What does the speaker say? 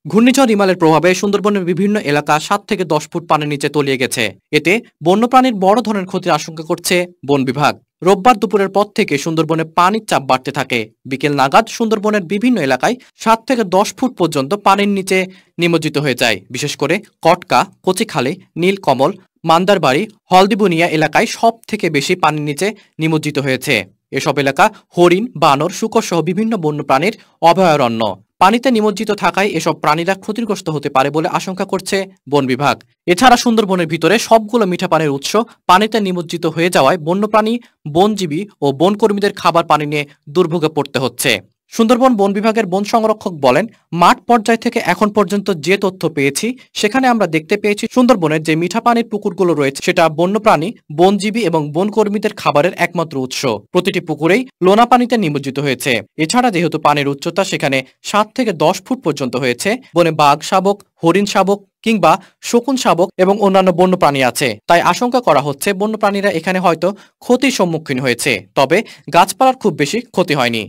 ঘূর্ণিঝড় রিমালের প্রভাবে সুন্দরবনের বিভিন্ন এলাকা 7 থেকে 10 ফুট পানির নিচে তলিয়ে গেছে। এতে বন্যপ্রাণীর বড় ধরনের ক্ষতির আশঙ্কা করছে বন বিভাগ। রোববার দুপুরের পর থেকে সুন্দরবনে পানির চাপ বাড়তে থাকে। বিকেল নাগাদ সুন্দরবনের বিভিন্ন এলাকায় 7 থেকে 10 ফুট পর্যন্ত পানির নিচে নিমজ্জিত হয়ে যায়। বিশেষ করে কটকা, কচিখালে, নীলকমল, মান্দারবাড়ি, হলদিবুনিয়া এলাকায় সব থেকে বেশি পানির নিচে নিমজ্জিত হয়েছে। এসব এলাকা হরিণ, বানর, শূকর সহ বিভিন্ন বন্যপ্রাণীর অভয়ারণ্য। পানিতে নিমজ্জিত থাকায় এসব প্রাণীরা ক্ষতিগ্রস্ত হতে পারে বলে আশঙ্কা করছে বন বিভাগ। এছাড়া সুন্দরবনের ভিতরে সবগুলো মিঠা পানির উৎস পানিতে নিমজ্জিত হয়ে যাওয়ায় বন্যপ্রাণী, বনজীবী ও বনকর্মীদের খাবার পানি নিয়ে দুর্ভোগে পড়তে হচ্ছে। সুন্দরবন বন বিভাগের বন সংরক্ষক বলেন, মাঠ পর্যায় থেকে এখন পর্যন্ত যে তথ্য পেয়েছি সেখানে আমরা দেখতে পেয়েছি সুন্দরবনের যে মিঠা পানির পুকুরগুলো রয়েছে সেটা বন্যপ্রাণী, বনজীবী এবং বনকর্মীদের খাবারের একমাত্র উৎস। প্রতিটি পুকুরেই লোনা পানিতে নিমজ্জিত হয়েছে। এছাড়া যেহেতু পানির উচ্চতা সেখানে 7 থেকে 10 ফুট পর্যন্ত হয়েছে, বনে বাঘ শাবক, হরিণ শাবক কিংবা শকুন শাবক এবং অন্যান্য বন্যপ্রাণী আছে। তাই আশঙ্কা করা হচ্ছে বন্যপ্রাণীরা এখানে হয়তো ক্ষতির সম্মুখীন হয়েছে, তবে গাছপালার খুব বেশি ক্ষতি হয়নি।